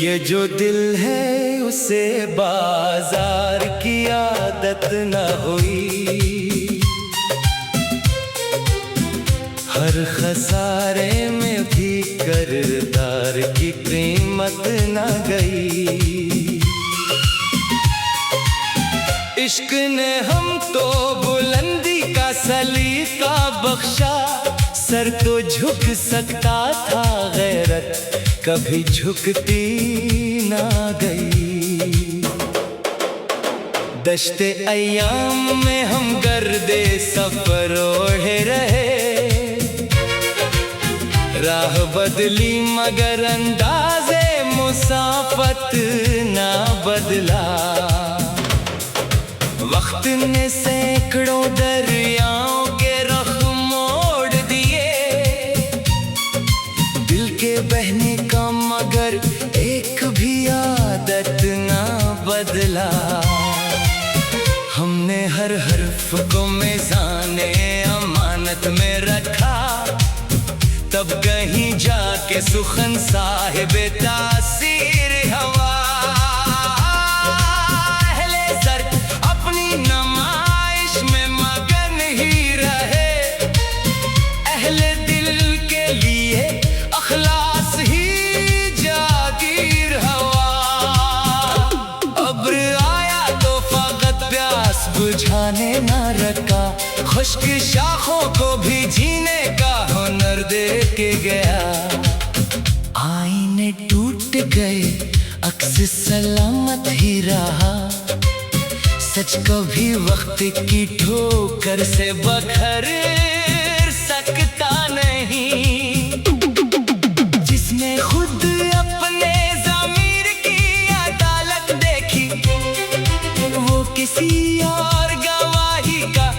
ये जो दिल है उसे बाजार की आदत न हुई, हर खसारे में भी करदार की कीमत न गई। इश्क ने हम तो बुलंदी का सलीका बख्शा, सर तो झुक सकता था गैरत कभी झुकती ना गई। दश्ते अय्याम में हम गर्दे सफर ओढ़े रहे, राह बदली मगर अंदाज़े मुसाफत ना बदला। वक्त ने सैकड़ों दरियाओं के रख मोड़ दिए, दिल के बहने का मगर एक भी आदत ना बदला। हमने हर हर्फ को मीज़ाने अमानत में रखा, तब कहीं जाके सुखन साहिबे तासीर हवा। अहले सर अपनी नमाइश में मगन ही रहे, अहले दिल के लिए अखलास ही जागीर हवा। अब्र आया तो फकत प्यास बुझाने ना रखा, खुश्क शाखों को भी जीने का हुनर दे के गया। आईने टूट गए अक्स सलामत ही रहा, सच कभी वक्त की ठोकर से बखर सकता नहीं। जिसने खुद अपने ज़मीर की अदालत देखी, वो किसी और गवाही का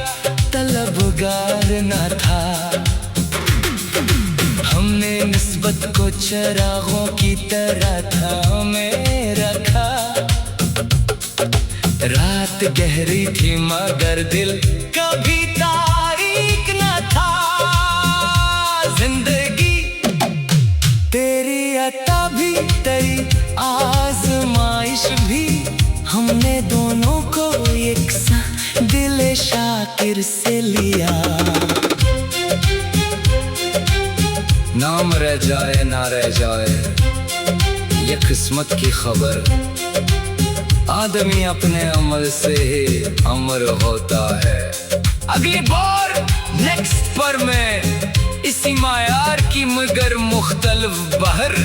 तलबगार न था। हमने निस्बत को चरागों की तरह थामे रखा, रात गहरी थी मगर दिल कभी तारीक न था। जिंदगी तेरी अता भी तेरी आजमाइश भी, हमने दोनों को यकसा दिल शाकिर से लिया। नाम रह जाए ना रह जाए ये किस्मत की खबर, आदमी अपने अमल से ही अमर होता है। अगली बार नेक्स्ट पर मैं इसी मायार की मगर मुख्तलिफ बहर,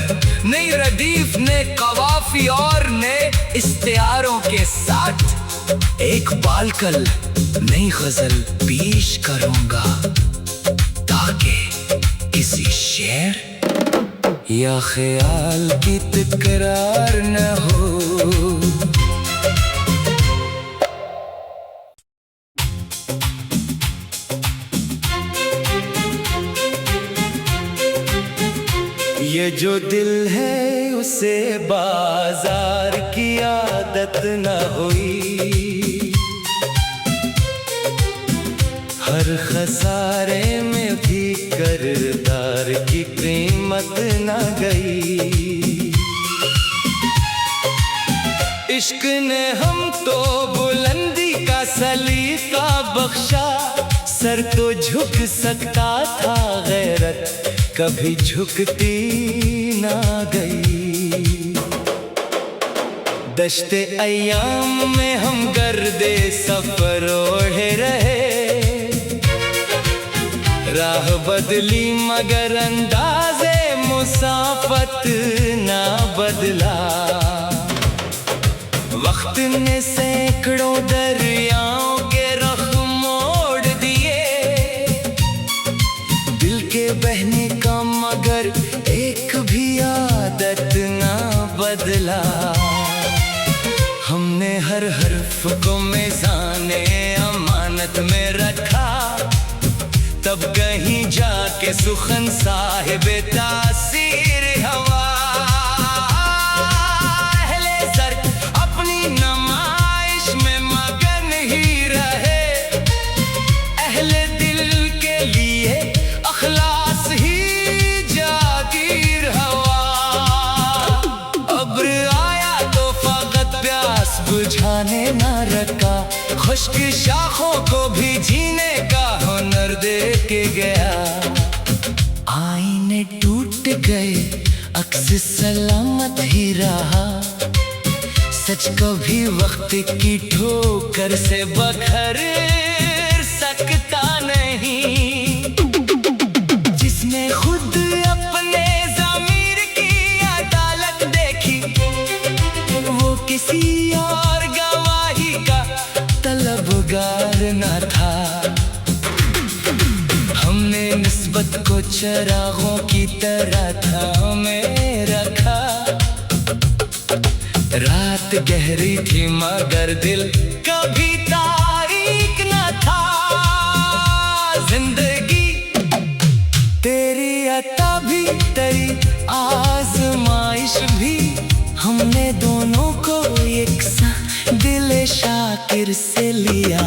नई रदीफ ने कवाफी और नए इस्तियारों के साथ एक बालकल नई गजल पेश करूंगा, ताकि किसी शेर या ख्याल की तकरार न हो। ये जो दिल है उसे बाजार की आदत न हुई, हर खसारे में भी करदार की कीमत न गई। इश्क ने हम तो बुलंदी का सलीका बख्शा, सर तो झुक सकता था गैरत कभी झुकती ना गई। दश्ते अय्याम में हम गर्दे सफर ओढ़े रहे, राह बदली मगर अंदाज़े मुसाफत ना बदला। वक्त ने सैकड़ों दरियाओं के रख मोड़ दिए, दिल के बहने का मगर एक भी आदत ना बदला। हमने हर हर्फ को मीज़ाने अमानत में रखा, तब कहीं जाके सुखन साहिबे तासीर हवा। अहले सर अपनी नमाइश में मगन ही रहे, अहले दिल के लिए अखलास ही जागीर हवा। अब्र खुश्क शाखों को भी जीने का हुनर दे के गया। आईने टूट गए, अक्स सलामत ही रहा, सच कभी वक्त की ठोकर से बखर सकता नहीं। जिसने खुद अपने ज़मीर की अदालत देखी, वो किसी और गवाही का तलबगार न था। हमने निस्बत को चरागों की तरह थामे रखा। रात गहरी थी मगर दिल कभी तारीक न था। जिंदगी तेरी अता भी, तेरी आजमाइश भी, हमने दोनों को यकसा दिल शाकिर से लिया।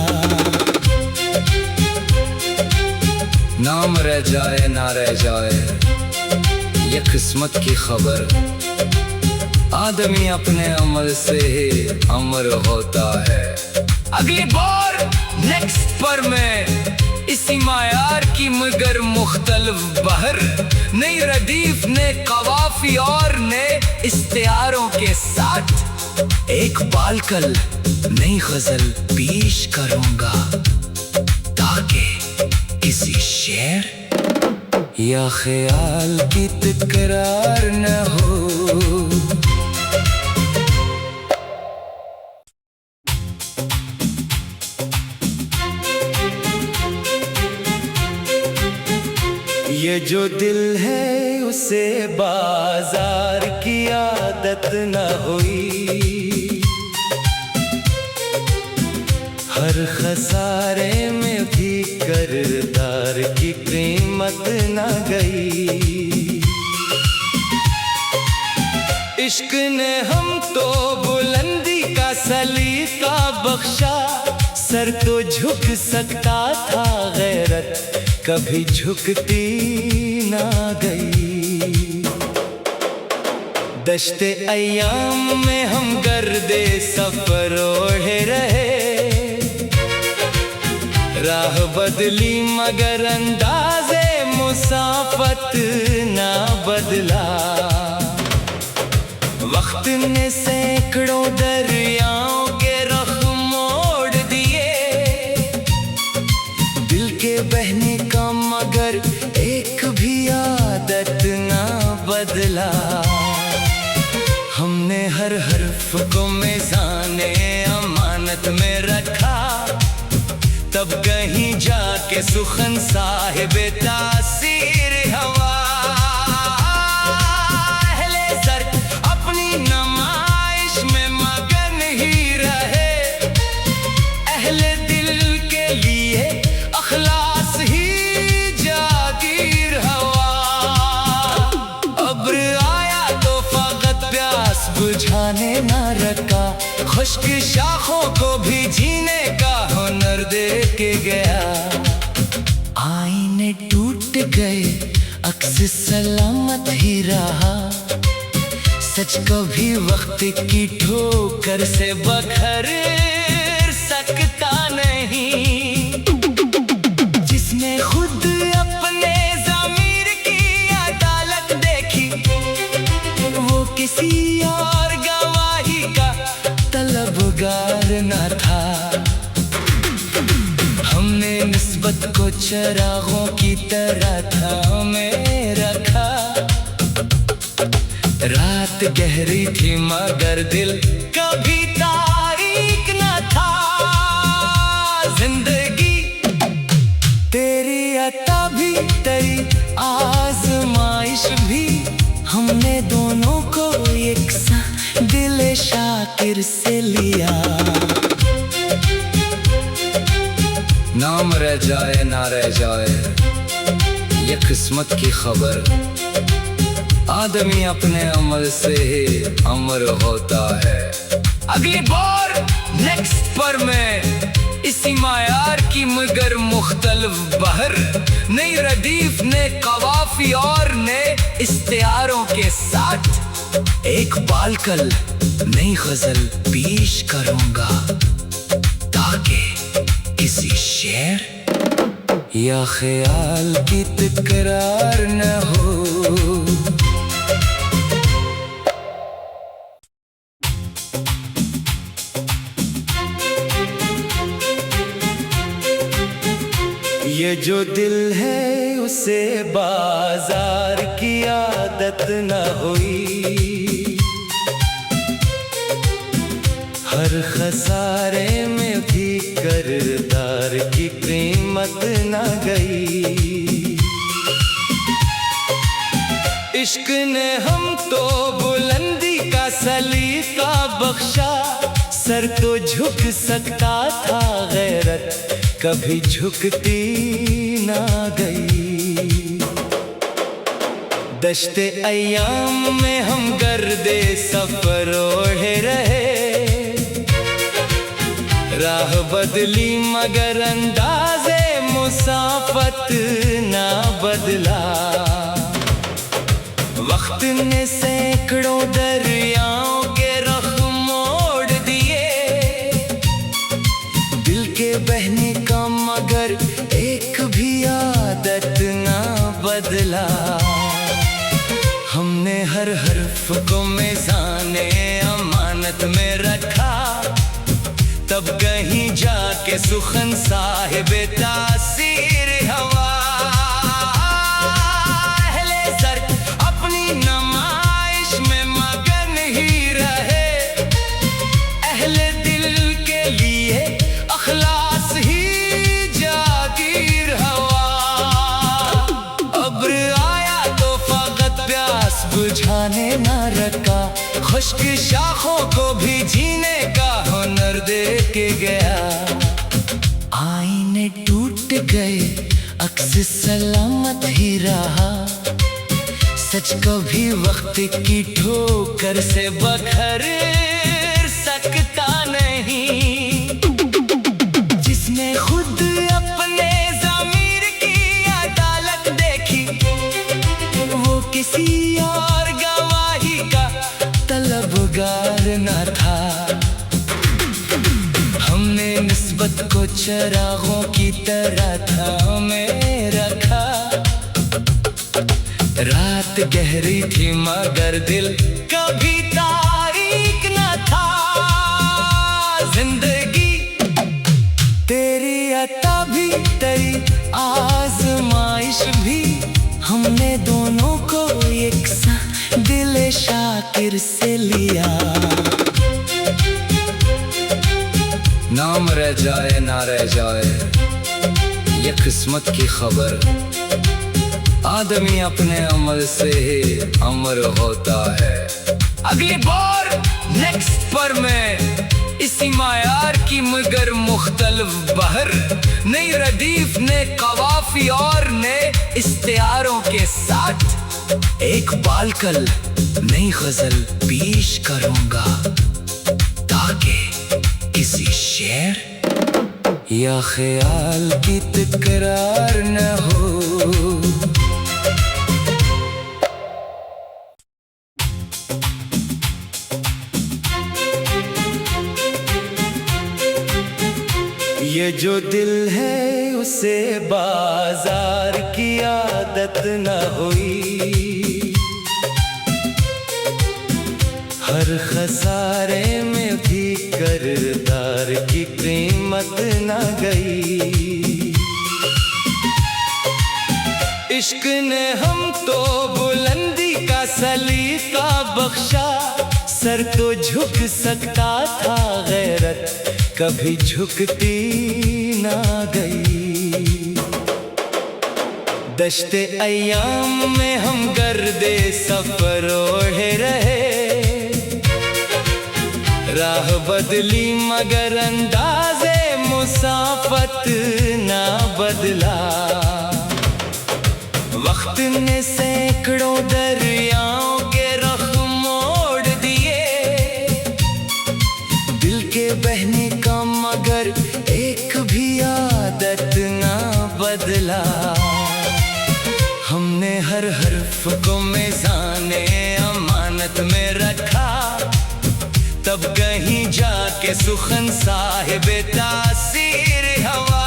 नाम रह जाए ना रह जाए, ये किस्मत की खबर। आदमी अपने अमल से ही अमर होता है। अगली बार नेक्स्ट पर मैं इसी मायार की मगर मुख्तलिफ बहर, नई रदीफ ने कवाफी और नए इस्तियारों के साथ एक बालकल नई गजल पेश करूंगा, ताकि किसी शेर या ख्याल की तकरार न हो। ये जो दिल है उसे बाजार की आदत न हुई, हर खसारे में भी करदार की कीमत न गई। इश्क ने हम तो बुलंदी का सलीका बख्शा, सर तो झुक सकता था, गैरत कभी झुकती ना गई। दश्ते अय्याम में हम गर्दे सफर ओढ़े रहे, राह बदली मगर अंदाज़े मुसाफत ना बदला। वक्त ने सैकड़ों दरियाओं के रुख मोड़ दिए, दिल के बहने का मगर एक भी आदत ना बदला। हमने हर हर्फ को मीज़ाने अमानत में रखा, तब कहीं जाके सुखन साहिबे तासीर हवा। अहले सर अपनी नमाइश में मगन ही रहे, अहले दिल के लिए अखलास ही जागीर हवा। अब्र आया तो फकत प्यास बुझाने ना रखा, खुश्क शाखों को भी जीने का हुनर दे के गया। आईने टूट गए, अक्स सलामत ही रहा, सच कभी वक्त की ठोकर से बखर सकता नहीं। जिसने खुद अपने ज़मीर की अदालत देखी, वो किसी और गवाही का तलबगार न था। हमने निस्बत को चरागों की तरह थामे रखा। रात गहरी थी मगर दिल कभी तारीक न था। जिंदगी तेरी अता भी, तेरी आजमाइश भी, हमने दोनों को यकसा दिल शाकिर से लिया। नाम रह जाए ना रह जाए, ये किस्मत की खबर। आदमी अपने अमल से ही अमर होता है। अगली बार नेक्स्ट पर मैं इसी मायार की मगर मुख्तलिफ बहर, नई रदीफ ने कवाफी और नए इस्तियारों के साथ एक बालकल नई गजल पेश करूंगा, ताकि शेर या ख्याल की तकरार न हो। ये जो दिल है उसे बाजार की आदत न हुई, हर खसारे में भी करदार की कीमत न गई। इश्क ने हमको बुलंदी का सलीका बख्शा, सर तो झुक सकता था गैरत कभी झुकती ना गई। दश्ते अय्याम में हम गर्दे सफर ओढ़े रहे, राह बदली मगर अंदाज़े मुसाफत ना बदला। वक्त ने सैकड़ों दरियाओं के रख मोड़ दिए, दिल के बहने का मगर एक भी आदत ना बदला। हमने हर हर्फ को मीज़ाने अमानत में रखा, तब कहीं जाके सुखन साहिबे तासीर हवा। अहले सर अपनी नमाइश में मगन ही रहे, अहले दिल के लिए अखलास ही जागीर हवा। अब्र आया तो फकत प्यास बुझाने ना रखा, खुश्क शाखों को भी जीने का हुनर दे के गया। आईने टूट गए अक्स सलामत ही रहा, सच कभी वक्त की ठोकर से बखर सकता नहीं। जिसने खुद अपने ज़मीर की अदालत देखी, वो किसी और गवाही का तलबगार न था। हमने निस्बत को चरागों की तरह थामे रखा, रात गहरी थी मगर दिल कभी तारीक न था। जिंदगी तेरी अता भी तेरी आजमाइश भी, हमने दोनों को यकसा दिल शाकिर से लिया। नाम रह जाए ना रह जाए ये किस्मत की खबर, आदमी अपने अमल से ही अमर होता है। अगली बार नेक्स्ट पर मैं इसी मायार की मगर मुख्तलिफ बहर, नई रदीफ ने कवाफी और नए इस्तियारों के साथ एक बालकल नई गजल पेश करूंगा, ताकि किसी शेर या ख्याल की तकरार न हो। ये जो दिल है उसे बाजार की आदत न हुई, हर खसारे में भी करदार की कीमत न गई। इश्क ने हमको बुलंदी का सलीका बख्शा, सर तो झुक सकता था गैरत कभी झुकती ना गई। दश्ते अय्याम में हम गर्दे सफर ओढ़े रहे, राह बदली मगर अंदाज़े मुसाफत ना बदला। वक्त ने सैकड़ों दरियाओं के रख मोड़ दिए, दिल के बहने का मगर एक भी आदत ना बदला। हमने हर हर्फ को मीज़ाने अमानत में रखा, तब कहीं जाके सुखन साहिबे तासीर हवा।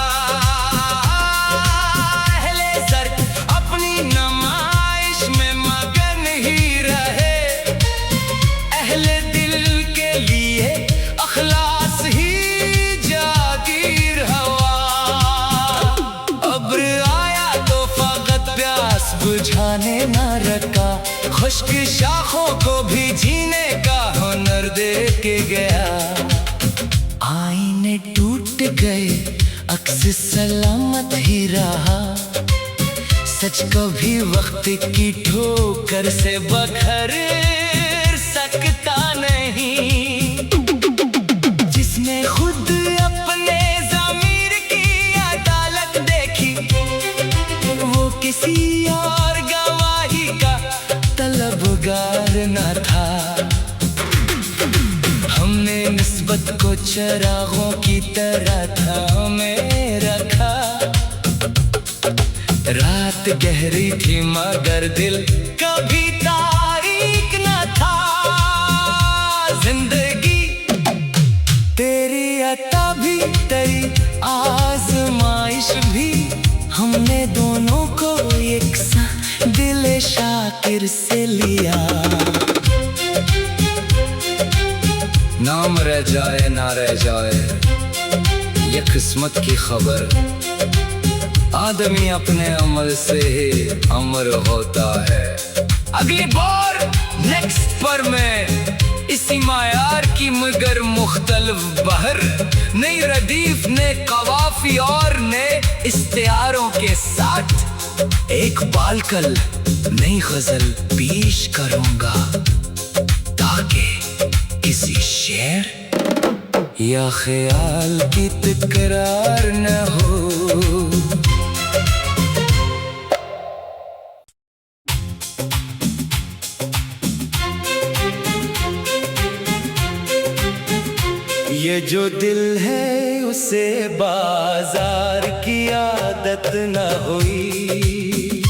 बुझाने ना रखा, खुश्क शाखों को भी जीने का हुनर दे के गया। आईने टूट गए, अक्स सलामत ही रहा, सच कभी वक्त की ठोकर से बखर सकता नहीं। जिसने खुद अपने ज़मीर की अदालत देखी, वो किसी और गवाही का तलबगार न था। हमने निस्बत को चिरागों की तरह थामे रखा। रात गहरी थी मगर दिल कभी तारीक न था। जिंदगी तेरी अता भी, तेरी आजमाइश भी, हमने दोनों को यकसा दिल शाकिर से लिया। नाम रह जाए ना रह जाए, ये किस्मत की खबर। आदमी अपने अमल से ही अमर होता है। अगली बार नेक्स्ट पर मैं इसी मायार की मगर मुख्तलिफ बहर, नई रदीफ ने कवाफी और नए इस्तियारों के साथ एक बालकल नई गजल पेश करूंगा, ताकि किसी शेर या ख्याल की तकरार न हो। ये जो दिल है उसे बाजार की आदत न हुई,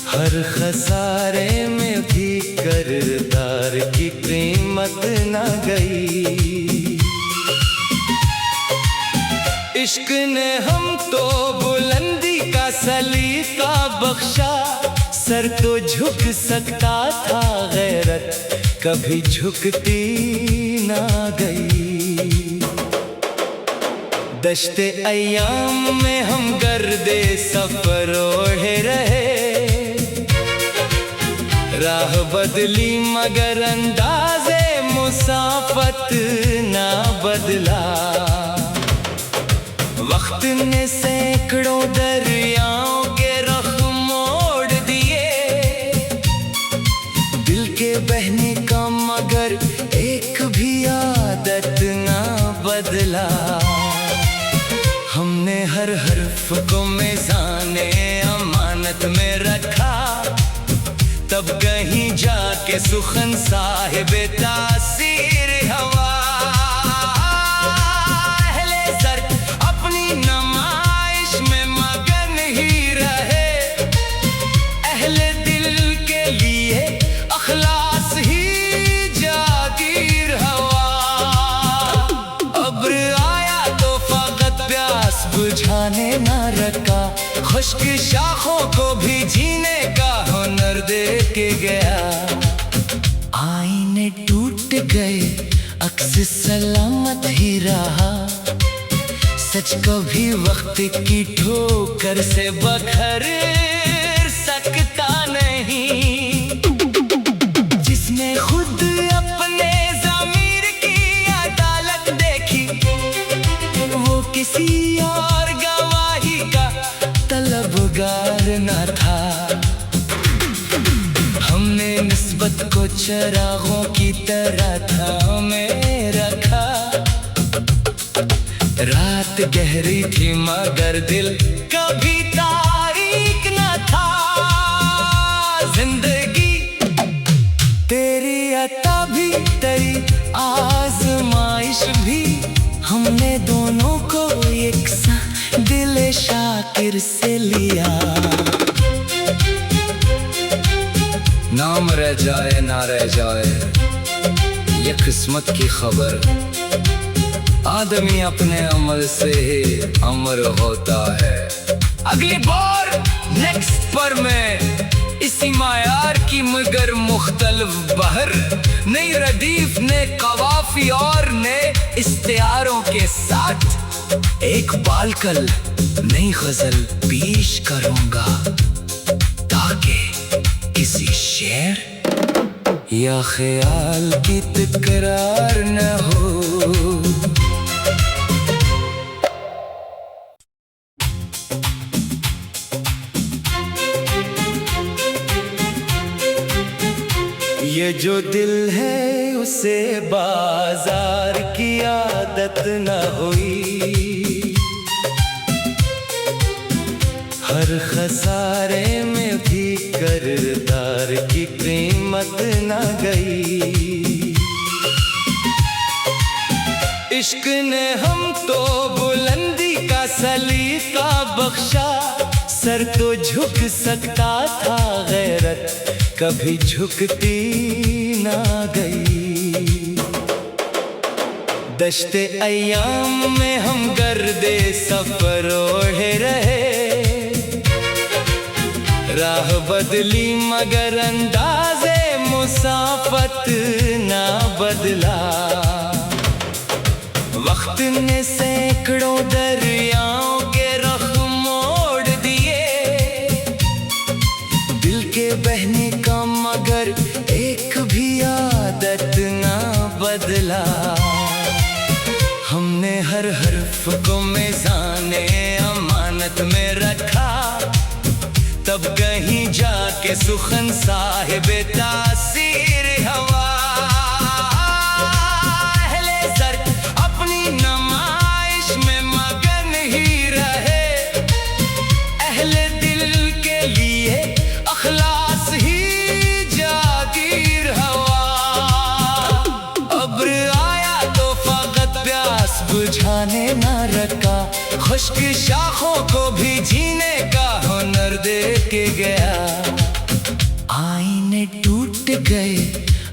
हर खसारे में भी करदार की कीमत न गई। इश्क ने हम तो बुलंदी का सलीका बख्शा, सर तो झुक सकता था, गैरत कभी झुकती ना गई। दश्ते अय्याम में हम गर्दे सफर ओढ़े रहे, राह बदली मगर अंदाज़े मुसाफत ना बदला। वक्त ने सैकड़ों दरियाओं के रख मोड़ दिए, दिल के बहने का मगर एक भी आदत ना बदला। हमने हर हर्फ को मीज़ाने अमानत में रखा, तब कहीं जाके सुखन साहिबे तासीर हवा। अहले सर अपनी नमाइश में मगन ही रहे, अहले दिल के लिए अखलास ही जागीर हवा। अब्र आया तो फकत प्यास बुझाने ना रखा, खुश्क शाखों को भी जीने का हुनर दे के गया। आईने टूट गए, अक्स सलामत ही रहा, सच कभी वक्त की ठोकर से बखर सकता नहीं। जिसने खुद अपने ज़मीर की अदालत देखी, वो किसी और गवाही का तलबगार न था। हमने निस्बत को चिरागों की तरह थामे रखा। रात गहरी थी मगर दिल कभी तारीक न था। जिंदगी तेरी अता भी, तेरी आजमाइश भी, हमने दोनों को यकसा दिल शाकिर से लिया। नाम रह जाए ना रह जाए, ये किस्मत की खबर। आदमी अपने अमल से ही अमर होता है। अगली बार नेक्स्ट पर मैं इसी मायार की मगर मुख्तलिफ बहर, नई रदीफ ने कवाफी और नए इस्तियारों के साथ एक बालकल नई गजल पेश करूंगा, ताकि किसी शेर या ख्याल की तकरार न हो। ये जो दिल है उसे बाजार की आदत न हुई, हर खसारे में भी करदार की कीमत न गई। इश्क ने हमको बुलंदी का सलीका बख्शा, सर तो झुक सकता था, गैरत कभी झुकती ना गई। दश्ते अय्याम में हम गर्दे सफर ओढ़े रहे, राह बदली मगर अंदाज़े मुसाफत ना बदला। वक्त ने सैकड़ों दरियाओं के रख मोड़ दिए, दिल के बहने का मगर एक भी आदत ना बदला। हमने हर हर्फ को मेज़ाने अमानत में रखा, तब कहीं जाके सुखन साहिबे तासीर हवा। अहले सर अपनी नमाइश में मगन ही रहे, अहले दिल के लिए अखलास ही जागीर हवा। अब्र आया तो फकत प्यास बुझाने न रखा, खुश्क शाखों को भी जीने का हुनर दे के गया। आईने टूट गए,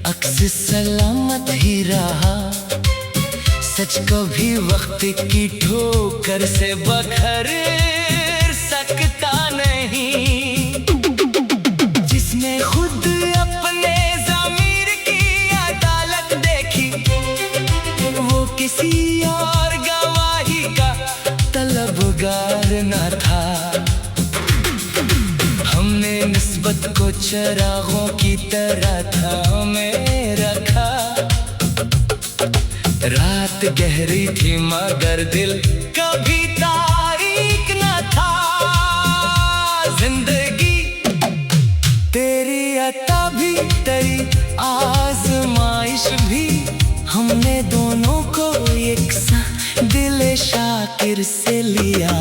अक्स सलामत ही रहा, सच कभी वक्त की ठोकर से बखर सकता नहीं। जिसने खुद अपने ज़मीर की अदालत देखी, वो किसी और गवाही का तलबगार न था। हमने निस्बत को चरागों की तरह थामे रखा, रात गहरी थी मगर दिल कभी तारीक न था। जिंदगी तेरी अता भी तेरी आजमाइश भी, हमने दोनों को एक सा दिल शाकिर से लिया।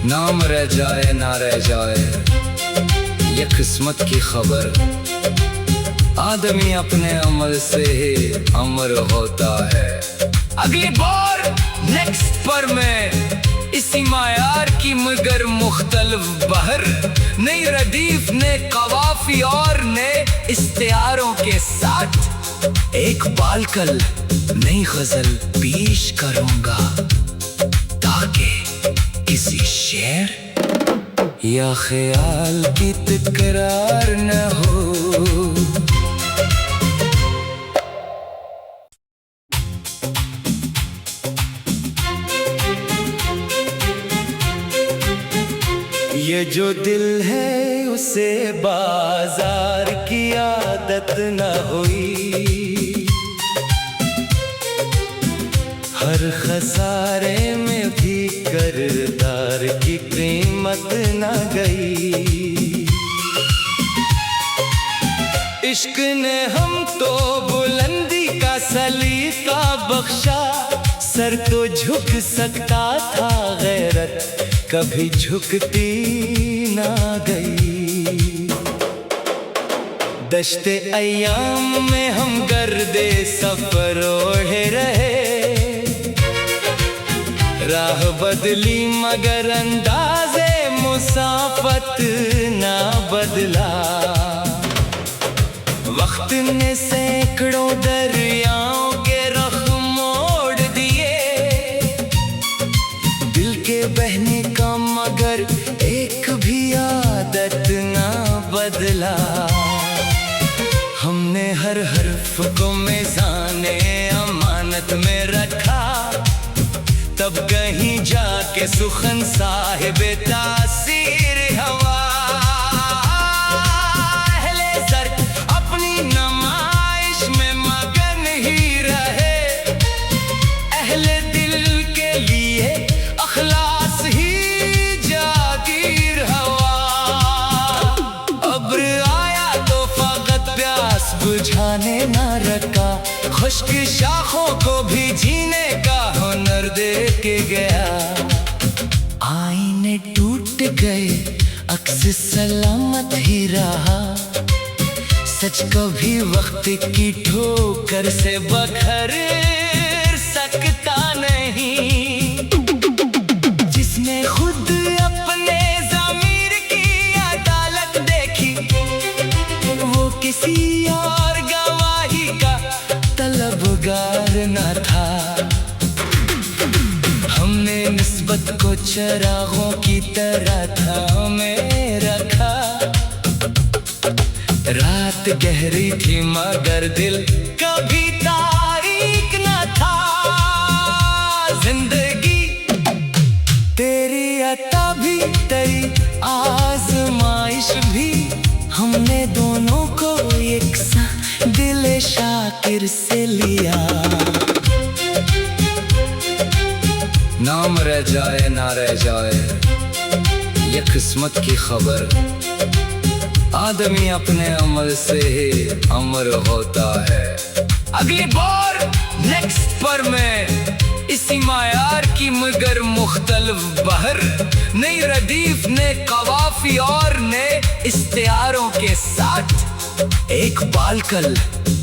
नाम रह जाए ना रह जाए ये किस्मत की खबर, आदमी अपने अमल से ही अमर होता है। अगली बार नेक्स्ट पर मैं इसी मायार की मगर मुख्तलिफ बहर, नई रदीफ ने कवाफी और नए इस्तियारों के साथ एक बालकल नई गजल पेश करूंगा, ताकि किसी शेर या ख्याल की तकरार न हो। ये जो दिल है उसे बाजार की आदत न हुई, हर खसारे में भी करदार की कीमत न गई। इश्क ने हमको बुलंदी का सलीका बख्शा, सर तो झुक सकता था, गैरत कभी झुकती ना गई। दश्ते अय्याम में हम गर्दे सफर ओढ़े रहे, राह बदली मगर अंदाज़े मुसाफत ना बदला। वक्त ने सैकड़ों दरियाओं के रख मोड़ दिए, दिल के बहने का मगर एक भी आदत ना बदला। हमने हर हर्फ को मेज़ाने अमानत में तब कहीं जाके सुखन साहिबे तासीर हवा अहले सर अपनी नमाइश में मगन ही रहे। अहले दिल के लिए अखलास ही जागीर हवा। अब्र आया तो फकत प्यास बुझाने ना रखा, खुश्क शाखों को भी जीने का हुनर दे के गया। आईने टूट गए अक्स सलामत ही रहा, सच कभी वक्त की ठोकर से बखर सकता नहीं। जिसने खुद अपने ज़मीर की अदालत देखी, वो किसी और गवाही का तलबगार न था। हमने निस्बत को चरागों की तरह थामे रखा। रात गहरी थी मगर दिल कभी तारीक न था। जिंदगी तेरी अता भी तेरी आजमाइश भी, हमने दोनों को यकसा दिल शाकिर से लिया। नाम रह जाए ना रह जाए ये किस्मत की खबर, आदमी अपने अमल से ही अमर होता है। अगली बार नेक्स्ट पर मैं इसी मायार की मगर मुख्तलिफ बहर, नई रदीफ ने कवाफी और नए इस्तियारों के साथ एक बालकल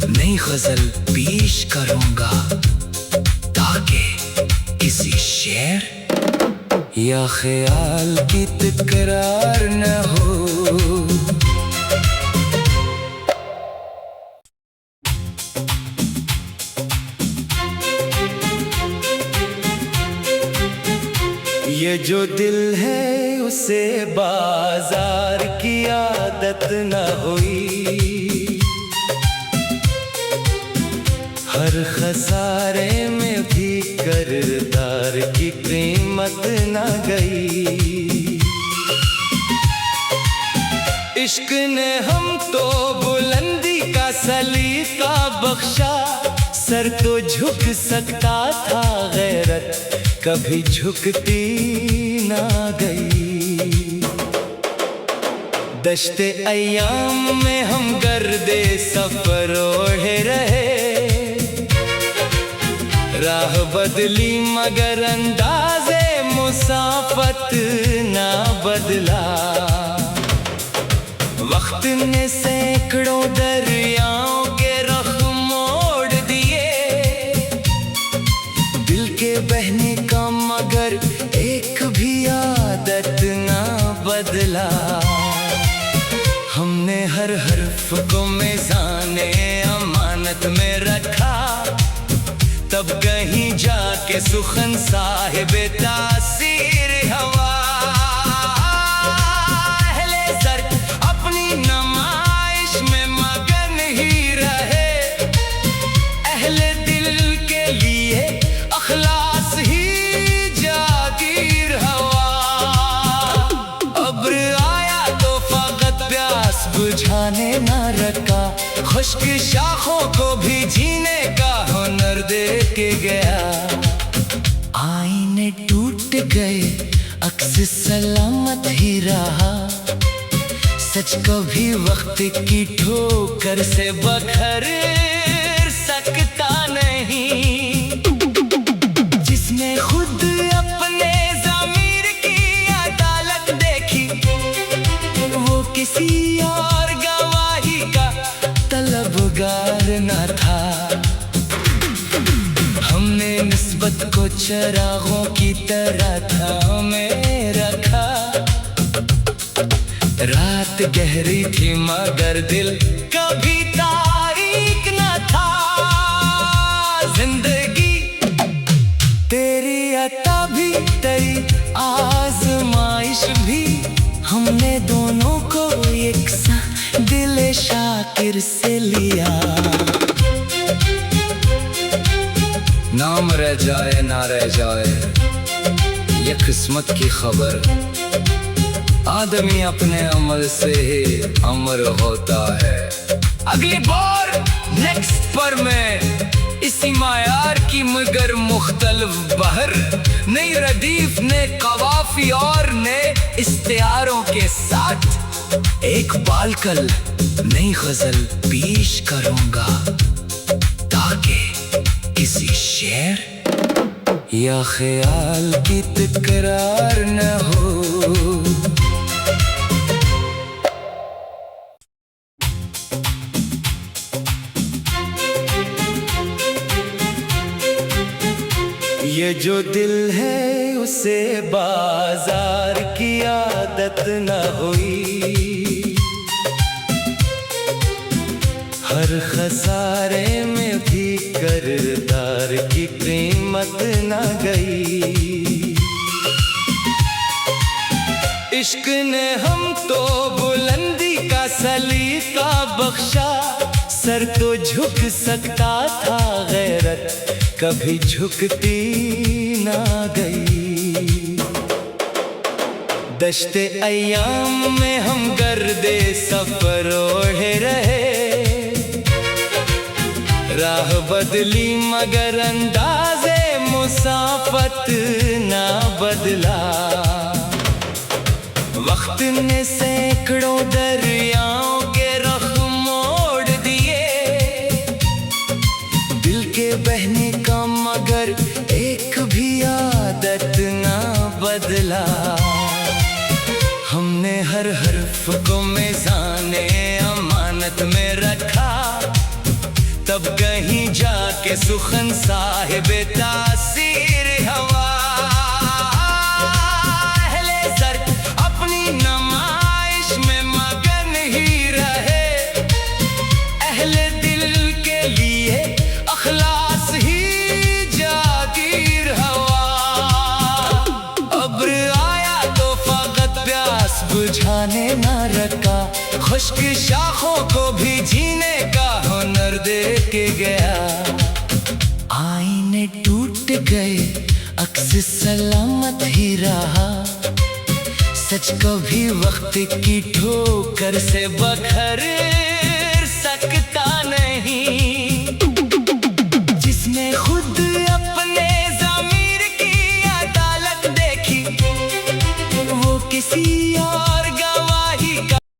नई गजल पेश करूंगा, ताकि किसी शेर या ख्याल की तकरार न हो। ये जो दिल है उसे बाजार की आदत न हुई, हर खसारे में भी करदार की कीमत न गई। इश्क ने हमको बुलंदी का सलीका बख्शा, सर तो झुक सकता था गैरत कभी झुकती ना गई। दश्ते अय्याम में हम गर्दे सफर ओढ़े रहे, राह बदली मगर अंदाज़े मुसाफत ना बदला। वक्त ने सैकड़ों दरियाओं के रुख मोड़ दिए, दिल के बहने का मगर एक भी आदत ना बदला। हमने हर हर्फ को मेज़ाने अमानत में रखा, तब कहीं जाके सुखन साहिबे तासीर हवा अहले सर अपनी नमाइश में मगन ही रहे। अहले दिल के लिए अखलास ही जागीर हवा। अब्र आया तो फकत प्यास बुझाने ना रखा, खुश्क शाखों को भी जीने का हुनर दे के गया। आईने टूट गए अक्स सलामत ही रहा, सच कभी वक्त की ठोकर से बखर सकता नहीं। जिसने खुद अपने ज़मीर की अदालत देखी, वो किसी और गवाही का तलबगार न था। हमने निस्बत को चरागों की तरह थामे रखा। रात गहरी थी मगर दिल कभी तारीक न था। जिंदगी तेरी अता भी तेरी आजमाइश भी, हमने दोनों को यकसा दिल शाकिर से लिया। नाम रह जाए ना रह जाए ये किस्मत की खबर। आदमी अपने अमल से ही अमर होता है। अगली बार नेक्स्ट पर मैं इसी मायार की मगर मुख्तलिफ बहर, नई रदीफ ने कवाफी और नए इस्तियारों के साथ एक बालकल नई गजल पेश करूंगा, ताकि किसी शेर या ख्याल की तकरार न हो। ये जो दिल है उसे बाजार की आदत न हुई, हर खसारे में भी करदार की कीमत न गई। इश्क ने हम तो बुलंदी का सलीका बख्शा, सर तो झुक सकता था गैरत कभी झुकती ना गई। दश्ते अय्याम में हम गर्दे सफर ओढ़े रहे, राह बदली मगर अंदाज़े मुसाफत ना बदला। वक्त ने सैकड़ों दरियाओं के रख मोड़ दिए, दिल के बहने का मगर एक भी आदत ना बदला। हमने हर हर्फ को मीज़ाने अमानत में रखा, तब कहीं जाके सुखन साहिबे तासीर हवा। अहले सर अपनी नमाइश में मगन ही रहे, अहले दिल के लिए अखलास ही जागीर हवा। अब्र आया तो फकत प्यास बुझाने ना रखा, खुश्क शाखों को भी जीने का हुनर दे के गया। आईने टूट गए अक्स सलामत ही रहा, सच कभी वक्त की ठोकर से बखर सकता नहीं। जिसने खुद अपने ज़मीर की अदालत देखी, वो किसी